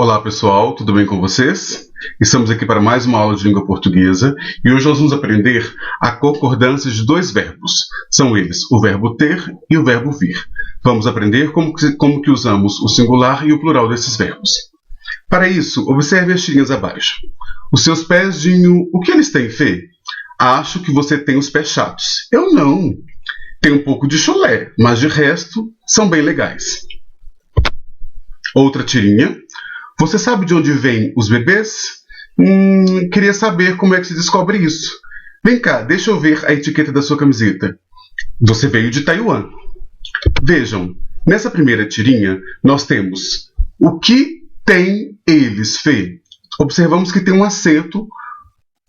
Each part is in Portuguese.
Olá pessoal, tudo bem com vocês? Estamos aqui para mais uma aula de língua portuguesa e hoje nós vamos aprender a concordância de dois verbos. São eles o verbo ter e o verbo vir. Vamos aprender como que usamos o singular e o plural desses verbos. Para isso, observe as tirinhas abaixo. Os seus pés, Dinho, o que eles têm, Fê? Acho que você tem os pés chatos. Eu não. Tenho um pouco de chulé, mas de resto são bem legais. Outra tirinha. Você sabe de onde vêm os bebês? Queria saber como é que se descobre isso. Vem cá, deixa eu ver a etiqueta da sua camiseta. Você veio de Taiwan. Vejam, nessa primeira tirinha, nós temos o que tem eles, Fê. Observamos que tem um acento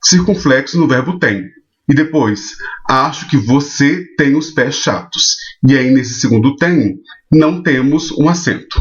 circunflexo no verbo tem. E depois, acho que você tem os pés chatos. E aí, nesse segundo tem, não temos um acento.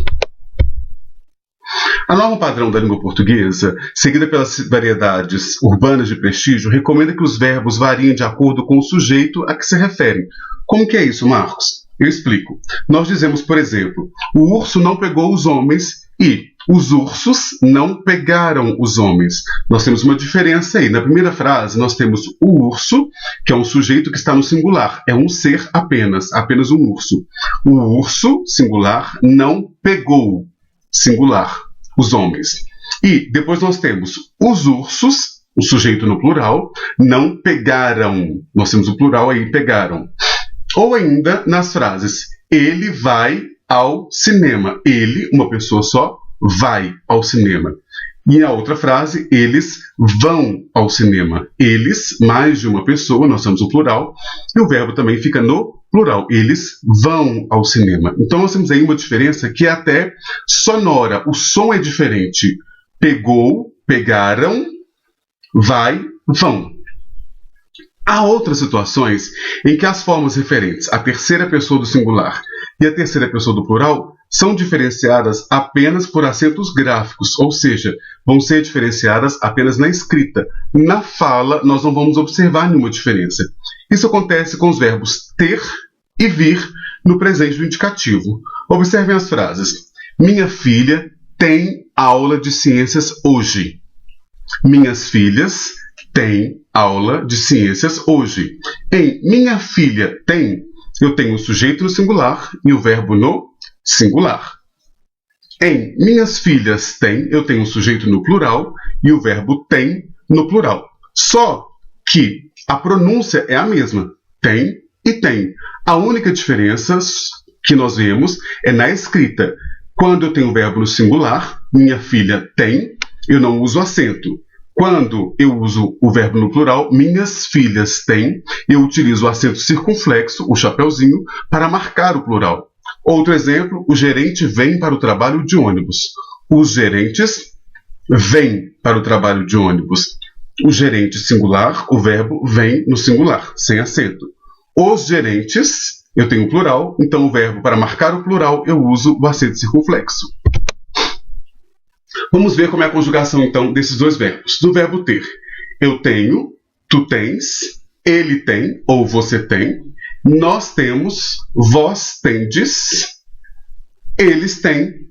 A norma padrão da língua portuguesa, seguida pelas variedades urbanas de prestígio, recomenda que os verbos variem de acordo com o sujeito a que se referem. Como que é isso, Marcos? Eu explico. Nós dizemos, por exemplo, o urso não pegou os homens e os ursos não pegaram os homens. Nós temos uma diferença aí. Na primeira frase, nós temos o urso, que é um sujeito que está no singular. É um ser apenas um urso. O urso, singular, não pegou, singular, os homens. E depois nós temos os ursos, o sujeito no plural, não pegaram. Nós temos o plural aí, pegaram. Ou ainda nas frases, ele vai ao cinema. Ele, uma pessoa só, vai ao cinema. E a outra frase, eles vão ao cinema. Eles, mais de uma pessoa, nós temos o plural, e o verbo também fica no plural. Eles vão ao cinema. Então nós temos aí uma diferença que é até sonora. O som é diferente. Pegou, pegaram, vai, vão. Há outras situações em que as formas referentes à terceira pessoa do singular e à terceira pessoa do plural são diferenciadas apenas por acentos gráficos, ou seja, vão ser diferenciadas apenas na escrita. Na fala, nós não vamos observar nenhuma diferença. Isso acontece com os verbos ter e vir no presente do indicativo. Observem as frases. Minha filha tem aula de ciências hoje. Minhas filhas têm aula de ciências hoje. Em minha filha tem, eu tenho o sujeito no singular e o verbo no singular. Em minhas filhas têm, eu tenho o sujeito no plural e o verbo tem no plural. Só que a pronúncia é a mesma. Tem e tem. A única diferença que nós vemos é na escrita. Quando eu tenho o verbo no singular, minha filha tem, eu não uso acento. Quando eu uso o verbo no plural, minhas filhas têm, eu utilizo o acento circunflexo, o chapeuzinho, para marcar o plural. Outro exemplo, o gerente vem para o trabalho de ônibus. Os gerentes vêm para o trabalho de ônibus. O gerente singular, o verbo vem no singular, sem acento. Os gerentes, eu tenho o plural, então o verbo para marcar o plural eu uso o acento circunflexo. Vamos ver como é a conjugação, então, desses dois verbos. Do verbo ter, eu tenho, tu tens, ele tem, ou você tem, nós temos, vós tendes, eles têm,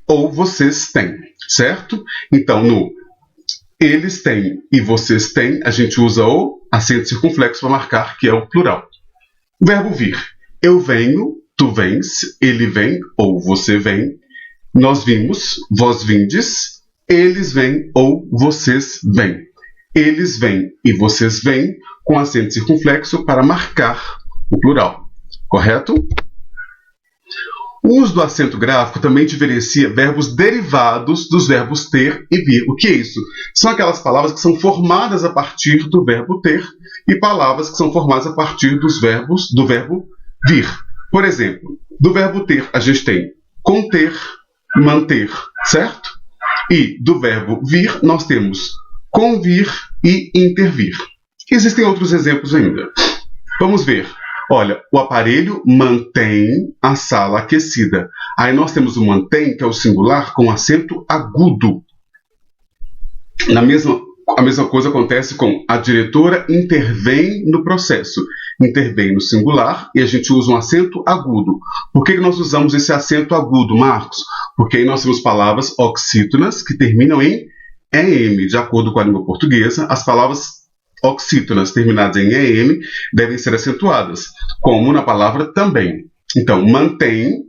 ou vocês têm, certo? Então, no eles têm e vocês têm, a gente usa o acento circunflexo para marcar que é o plural. O verbo vir, eu venho, tu vens, ele vem, ou você vem, nós vimos, vós vindes, eles vêm ou vocês vêm. Eles vêm e vocês vêm com acento circunflexo para marcar o plural. Correto? O uso do acento gráfico também diferencia verbos derivados dos verbos ter e vir. O que é isso? São aquelas palavras que são formadas a partir do verbo ter e palavras que são formadas a partir do verbo vir. Por exemplo, do verbo ter a gente tem conter, manter, certo? E do verbo vir, nós temos convir e intervir. Existem outros exemplos ainda. Vamos ver. Olha, o aparelho mantém a sala aquecida. Aí nós temos o mantém, que é o singular, com acento agudo. A mesma coisa acontece com a diretora intervém no processo. intervém no singular e a gente usa um acento agudo. Por que nós usamos esse acento agudo, Marcos? Porque aí nós temos palavras oxítonas que terminam em EM. De acordo com a língua portuguesa, as palavras oxítonas terminadas em EM devem ser acentuadas, como na palavra também. Então, mantém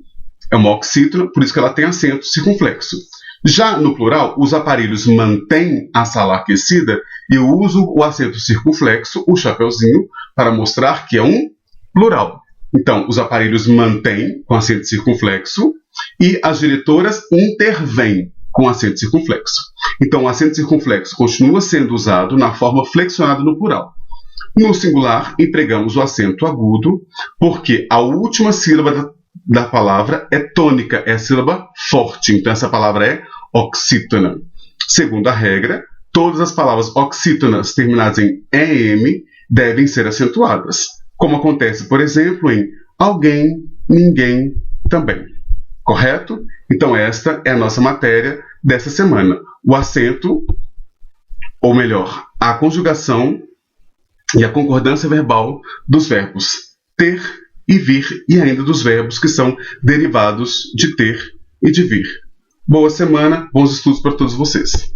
é uma oxítona, por isso que ela tem acento circunflexo. Já no plural, os aparelhos mantêm a sala aquecida e eu uso o acento circunflexo, o chapeuzinho, para mostrar que é um plural. Então, os aparelhos mantêm com acento circunflexo e as diretoras intervêm com acento circunflexo. Então, o acento circunflexo continua sendo usado na forma flexionada no plural. No singular, empregamos o acento agudo, porque a última sílaba da palavra é tônica, é a sílaba forte. Então, essa palavra é oxítona. Segundo a regra, todas as palavras oxítonas terminadas em EM devem ser acentuadas, como acontece, por exemplo, em alguém, ninguém, também. Correto? Então, esta é a nossa matéria dessa semana. O acento, ou melhor, a conjugação e a concordância verbal dos verbos ter e vir, e ainda dos verbos que são derivados de ter e de vir. Boa semana, bons estudos para todos vocês.